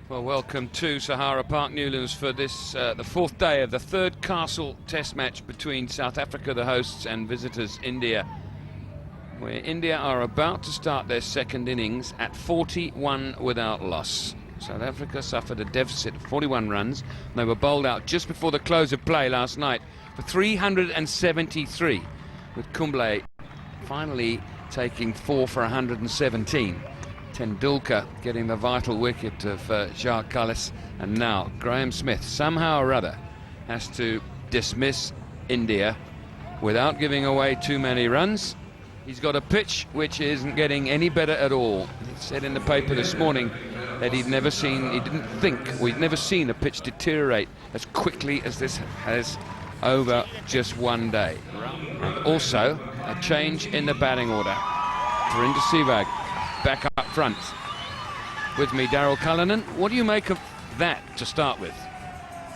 Well, welcome to Sahara Park, Newlands, for this, the fourth day of the third Castle Test match between South Africa, the hosts, and visitors India, where India are about to start their second innings at 41 without loss. South Africa suffered a deficit of 41 runs. They were bowled out just before the close of play last night for 373, with Kumble finally taking 4 for 117. Tendulkar getting the vital wicket of Jacques Kallis, and now Graham Smith somehow or other has to dismiss India without giving away too many runs. He's got a pitch which isn't getting any better at all. He said in the paper this morning that we'd never seen a pitch deteriorate as quickly as this has over just one day. And also a change in the batting order. Verinda Sehwag back up front. With me, Daryl Cullinan. What do you make of that to start with?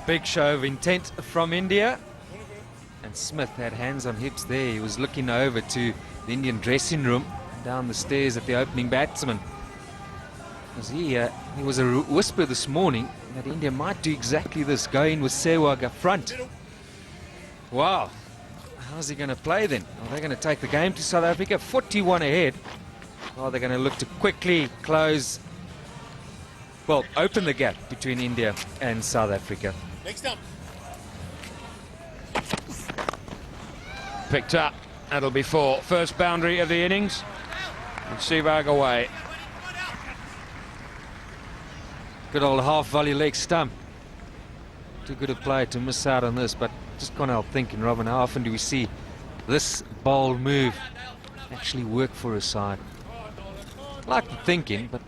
Big show of intent from India. And Smith had hands on hips there. He was looking over to the Indian dressing room, down the stairs at the opening batsman. There was a whisper this morning that India might do exactly this, go in with Sehwag up front. Wow. How's he going to play then? Are they going to take the game to South Africa? 41 ahead. Or they're going to look to quickly close, well, open the gap between India and South Africa. Next up. Picked up. That'll be 4. First boundary of the innings. And Sehwag away. Good old half-volley leg stump. Too good a player to miss out on this, but just can't help thinking, Robin, how often do we see this bold move actually work for a side? I like the thinking, but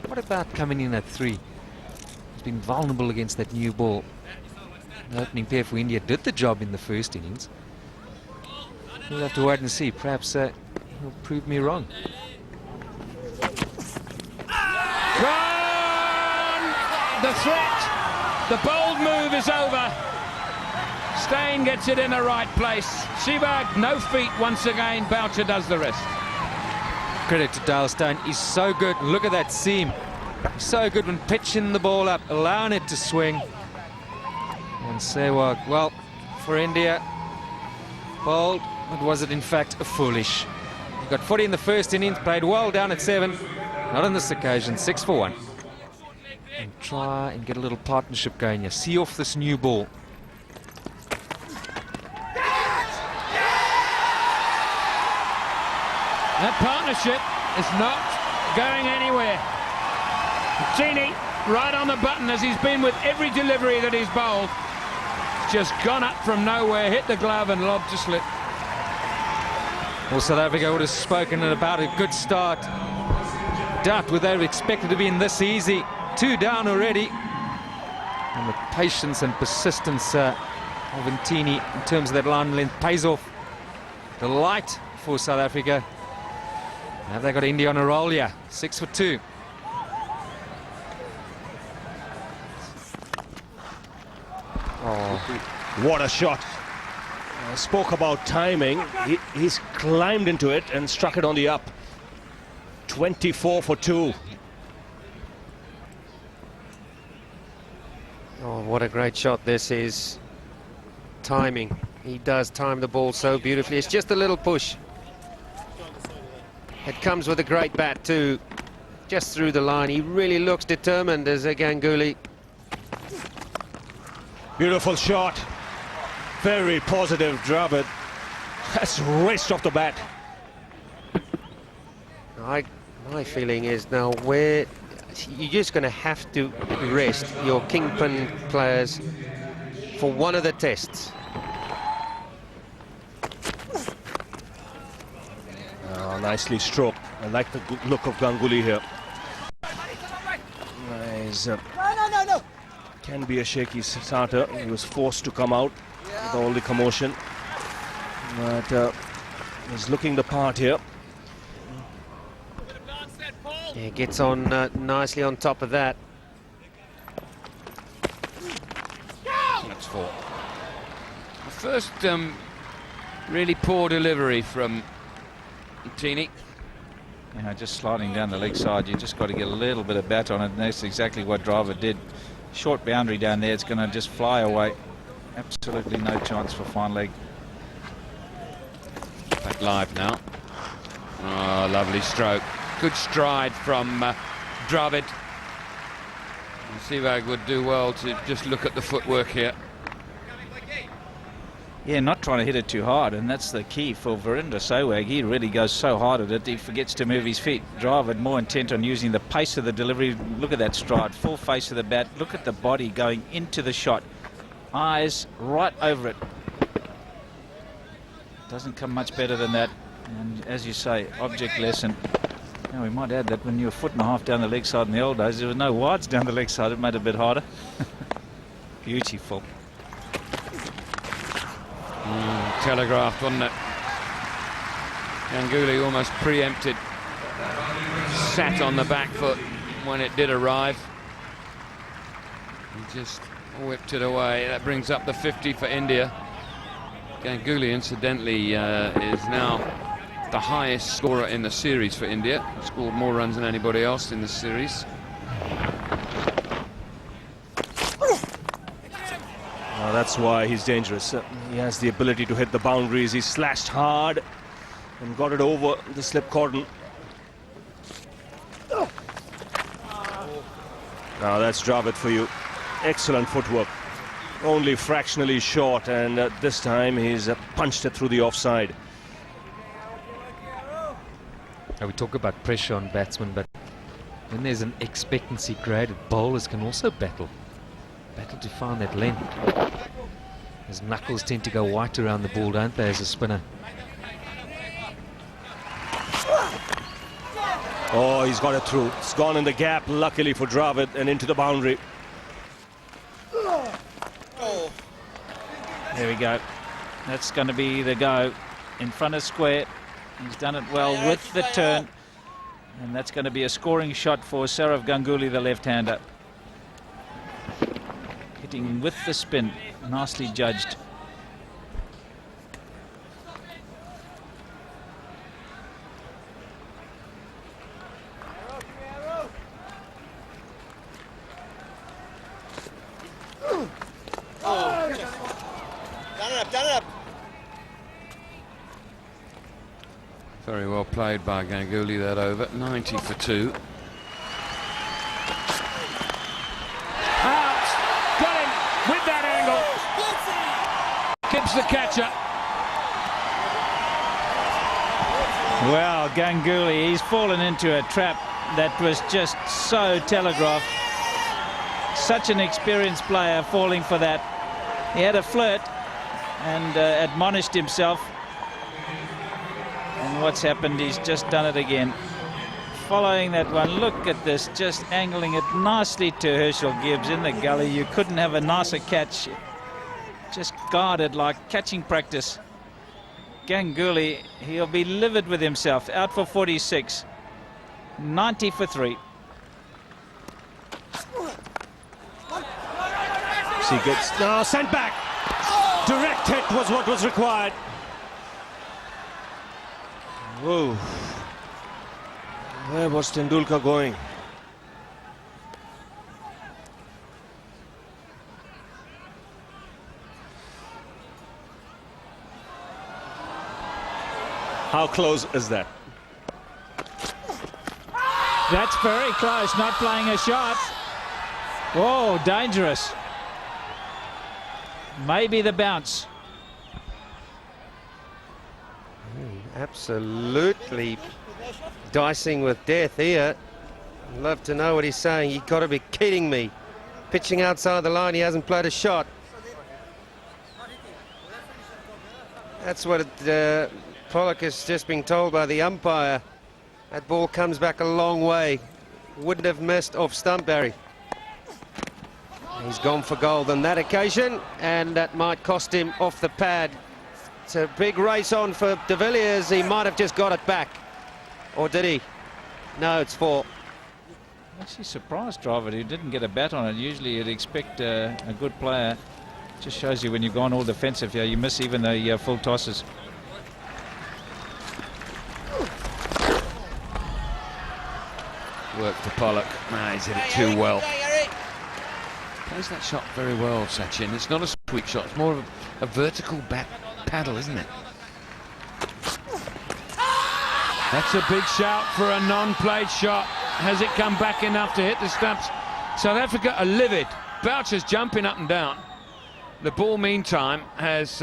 what about coming in at 3? He's been vulnerable against that new ball. The opening pair for India did the job in the first innings. We'll have to wait and see. Perhaps he'll prove me wrong. Gone! The threat, the bold move is over. Steyn gets it in the right place. Sehwag, no feet once again. Boucher does the rest. Credit to Dale Steyn. He's so good. Look at that seam. He's so good when pitching the ball up, allowing it to swing. And Sehwag, well, for India, bold, but was it in fact a foolish? He got 40 in the first innings, played well down at 7. Not on this occasion, 6 for 1. And try and get a little partnership going here. See off this new ball. That partnership is not going anywhere. Tini right on the button, as he's been with every delivery that he's bowled. Just gone up from nowhere, hit the glove and lobbed to slip. Well, South Africa would have spoken about a good start. Doubt would they have expected to be in this easy. 2 down already. And the patience and persistence of Ntini in terms of that line length pays off. The light for South Africa. Have they got India on a roll here? 6 for 2. Oh, what a shot. Spoke about timing. He's climbed into it and struck it on the up. 24 for 2. Oh, what a great shot this is. Timing. He does time the ball so beautifully. It's just a little push. It comes with a great bat too. Just through the line. He really looks determined as a Ganguly. Beautiful shot. Very positive, Dravid. That's raced off the bat. My feeling is now where you're just going to have to rest your kingpin players for one of the tests. Oh, nicely stroked. I like the look of Ganguly here. Nice. No. Can be a shaky starter. He was forced to come out with all the commotion. But he's looking the part here. Yeah, gets on nicely on top of that. That's 4. The first really poor delivery from Tini. You know, just sliding down the leg side, you just got to get a little bit of bat on it, and that's exactly what Dravid did. Short boundary down there, it's going to just fly away. Absolutely no chance for fine leg. Back live now. Oh, lovely stroke. Good stride from Dravid. Sehwag would do well to just look at the footwork here. Yeah, not trying to hit it too hard, and that's the key for Virendra Sehwag. He really goes so hard at it, he forgets to move his feet. Dravid more intent on using the pace of the delivery. Look at that stride, full face of the bat. Look at the body going into the shot. Eyes right over it. Doesn't come much better than that. And as you say, object lesson. Now we might add that when you were 1.5 foot down the leg side in the old days, there were no wides down the leg side. It made it a bit harder. Beautiful. Telegraphed, wasn't it? Ganguly almost preempted. Sat on the back foot when it did arrive. He just whipped it away. That brings up the 50 for India. Ganguly, incidentally, is now the highest scorer in the series for India. Scored more runs than anybody else in the series. Oh, that's why he's dangerous. He has the ability to hit the boundaries. He slashed hard and got it over the slip cordon. Now that's Dravid for you. Excellent footwork. Only fractionally short, and this time he's punched it through the offside. Now we talk about pressure on batsmen, but when there's an expectancy created, bowlers can also battle to find that length. His knuckles tend to go white around the ball, don't they, as a spinner? Oh, he's got it through. It's gone in the gap, luckily for Dravid, and into the boundary. There we go. That's going to be the go in front of square. He's done it well with the turn, and that's going to be a scoring shot for Sourav Ganguly, the left-hander. Hitting with the spin, nicely judged. Done it up. Very well played by Ganguly, that over. 90 for 2. Out! Got him with that angle. Gibbs the catcher. Well, Ganguly, he's fallen into a trap that was just so telegraphed. Such an experienced player falling for that. He had a flirt and admonished himself. And what's happened, he's just done it again. Following that one, look at this, just angling it nicely to Herschel Gibbs in the gully. You couldn't have a nicer catch. Just guarded like catching practice. Ganguly, he'll be livid with himself. Out for 46. 90 for 3. He gets now sent back. Direct hit was what was required. Whoa. Where was Tendulkar going? How close is that? That's very close, not playing a shot. Whoa, dangerous. Maybe the bounce. Absolutely dicing with death here. I'd love to know what he's saying. You've got to be kidding me. Pitching outside the line, he hasn't played a shot. That's what Pollock has just been told by the umpire. That ball comes back a long way. Wouldn't have missed off stump, Barry. He's gone for gold on that occasion, and that might cost him off the pad. It's a big race on for de Villiers. He might have just got it back. Or did he? No, it's 4. Actually surprised Dravid, who didn't get a bat on it. Usually you'd expect a good player. Just shows you when you've gone all defensive here, you miss even the full tosses. to Pollock. Nah, he's hit it too well. Plays that shot very well, Sachin. It's not a sweep shot, it's more of a vertical back paddle, isn't it? That's a big shout for a non-played shot. Has it come back enough to hit the stumps? South Africa are livid. Boucher's jumping up and down. The ball, meantime, has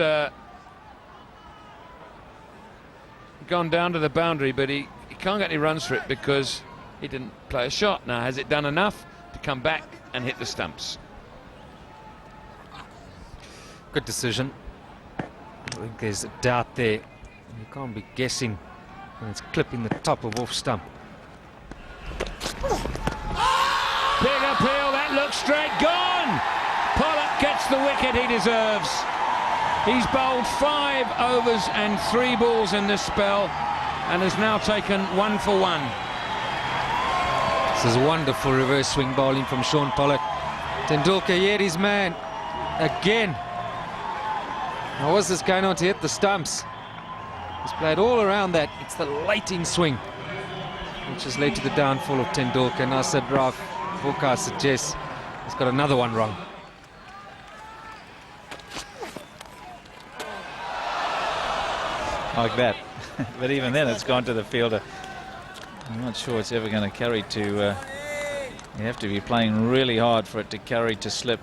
gone down to the boundary, but he can't get any runs for it because he didn't play a shot. Now, has it done enough to come back and hit the stumps? Good decision. I think there's a doubt there. You can't be guessing when it's clipping the top of off stump. Big appeal, that looks straight, gone! Pollock gets the wicket he deserves. He's bowled 5 overs and 3 balls in this spell and has now taken 1 for 1. This is wonderful reverse swing bowling from Shaun Pollock. Tendulkar yet his man again. Now what's this going on to hit the stumps? He's played all around that. It's the late in swing which has led to the downfall of Tendulkar. And Asad Raf forecast suggests he's got another one wrong. Like that. But even then it's gone to the fielder. I'm not sure it's ever going to carry to... you have to be playing really hard for it to carry to slip.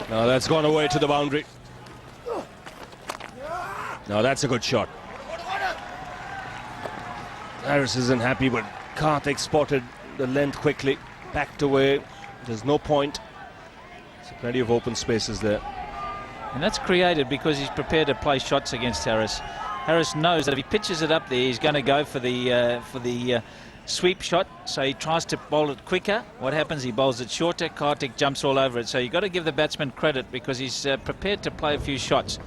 Now that's gone away to the boundary. Now that's a good shot. Harris isn't happy, but Karthik spotted the length quickly, backed away. There's no point. So plenty of open spaces there. And that's created because he's prepared to play shots against Harris. Harris knows that if he pitches it up there, he's going to go for the sweep shot, so he tries to bowl it quicker. What happens? He bowls it shorter. Karthik jumps all over it. So you've got to give the batsman credit because he's prepared to play a few shots,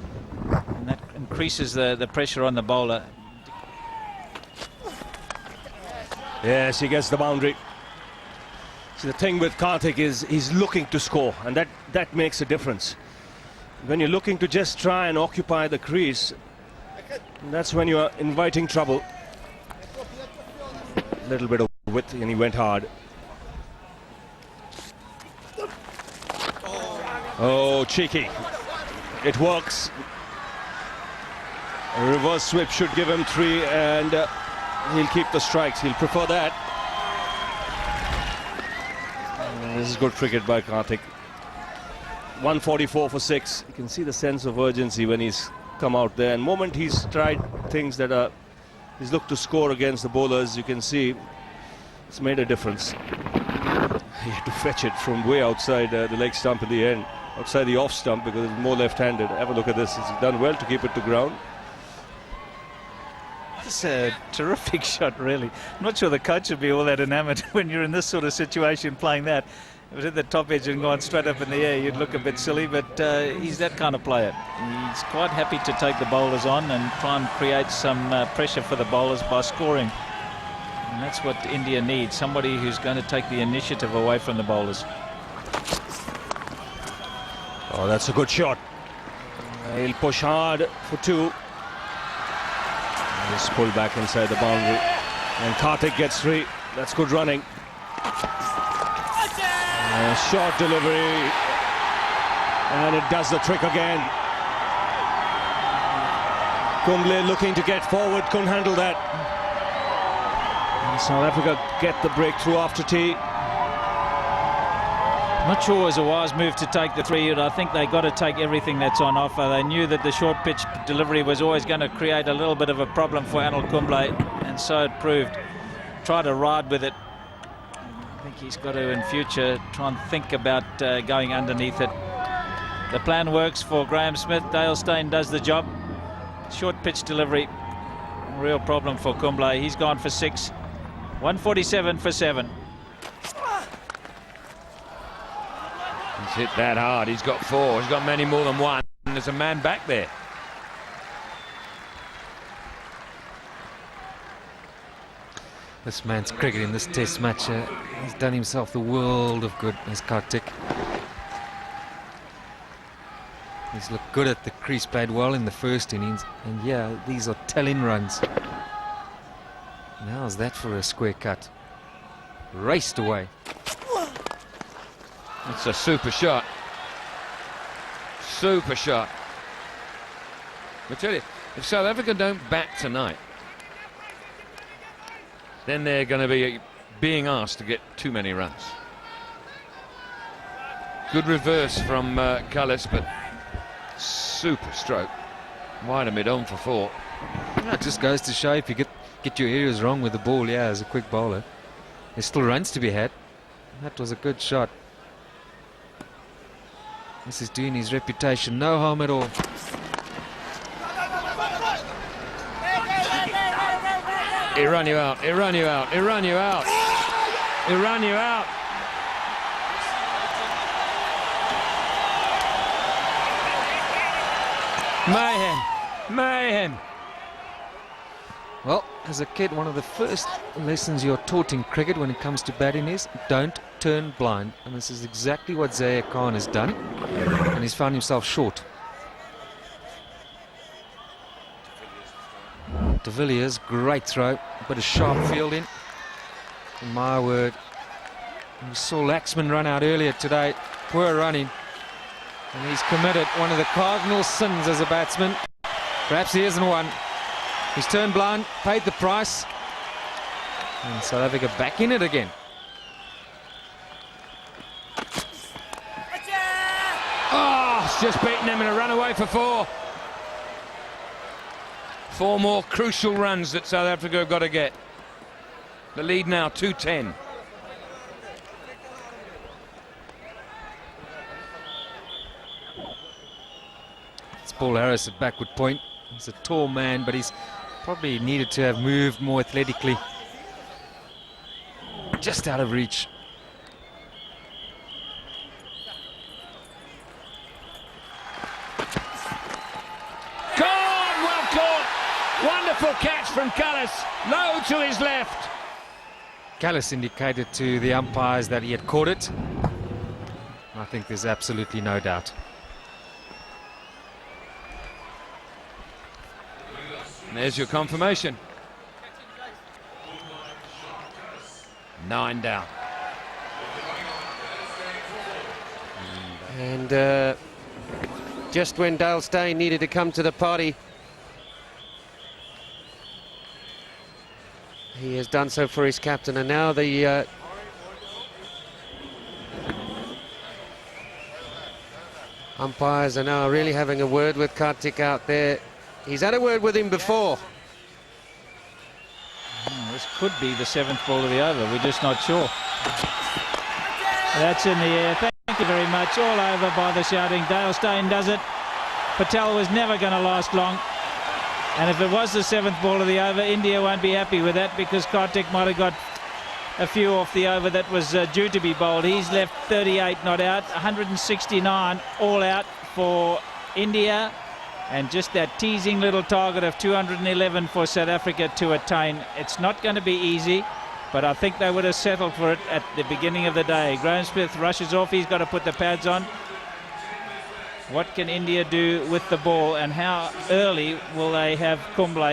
and that increases the pressure on the bowler. Yes, he gets the boundary. So the thing with Karthik is he's looking to score, and that makes a difference. When you're looking to just try and occupy the crease, that's when you're inviting trouble. A little bit of width and he went hard. Oh, cheeky. It works. A reverse sweep should give him 3 and he'll keep the strikes. He'll prefer that. This is good cricket by Karthik. 144 for 6. You can see the sense of urgency when he's come out there. And the moment he's tried things that are... He's looked to score against the bowlers. You can see it's made a difference. He had to fetch it from way outside the leg stump in the end, outside the off stump because it's more left-handed. Have a look at this. He's done well to keep it to ground. It's a terrific shot, really. I'm not sure the coach would be all that enamoured when you're in this sort of situation playing that. If it was at the top edge and gone straight up in the air, you'd look a bit silly, but he's that kind of player. He's quite happy to take the bowlers on and try and create some pressure for the bowlers by scoring. And that's what India needs, somebody who's going to take the initiative away from the bowlers. Oh, that's a good shot. He'll push hard for 2. Just pull back inside the boundary. And Karthik gets 3. That's good running. Short delivery, and it does the trick again. Kumble looking to get forward, couldn't handle that. And South Africa get the breakthrough after tea. Not sure it was a wise move to take the 3, but I think they got to take everything that's on offer. They knew that the short pitch delivery was always going to create a little bit of a problem for Anil Kumble, and so it proved. Try to ride with it. I think he's got to, in future, try and think about going underneath it. The plan works for Graham Smith. Dale Steyn does the job. Short pitch delivery, real problem for Kumble. He's gone for 6. 147 for 7. He's hit that hard. He's got 4. He's got many more than one. And there's a man back there. This man's cricket in this test match, he's done himself the world of good as Kartik. He's looked good at the crease, played well in the first innings, and yeah, these are telling runs. How's that for a square cut? Raced away. It's a super shot. Super shot. I tell you, if South Africa don't bat tonight, then they're going to be being asked to get too many runs. Good reverse from Cullis, but super stroke. Wide of mid-on for 4. It just goes to show if you get your areas wrong with the ball, yeah, as a quick bowler, there's still runs to be had. That was a good shot. This is doing his reputation no harm at all. He'll run you out, he'll run you out, he'll run you out. He'll run you out. Mayhem, mayhem. Well, as a kid, one of the first lessons you're taught in cricket when it comes to batting is don't turn blind. And this is exactly what Zaire Khan has done. And he's found himself short. De Villiers, great throw, but a sharp fielding. In my word. We saw Laxman run out earlier today. Poor running. And he's committed one of the cardinal sins as a batsman. Perhaps he isn't one. He's turned blind, paid the price. And South Africa back in it again. Oh, it's just beaten them in a run away for 4. 4 more crucial runs that South Africa have got to get. The lead now 2-10. It's Paul Harris at backward point. He's a tall man, but he's probably needed to have moved more athletically. Just out of reach. Gone! Well caught! Wonderful catch from Cullis. Low to his left. Callis indicated to the umpires that he had caught it. I think there's absolutely no doubt. And there's your confirmation. 9 down. And just when Dale Steyn needed to come to the party, he has done so for his captain. And now the umpires are now really having a word with Kartik out there. He's had a word with him before. This could be the 7th ball of the over. We're just not sure. That's in the air. Thank you very much. All over by the shouting. Dale Steyn does it. Patel was never going to last long. And if it was the 7th ball of the over, India won't be happy with that because Kartik might have got a few off the over that was due to be bowled. He's left 38 not out, 169 all out for India. And just that teasing little target of 211 for South Africa to attain. It's not going to be easy, but I think they would have settled for it at the beginning of the day. Graham Smith rushes off. He's got to put the pads on. What can India do with the ball, and how early will they have Kumble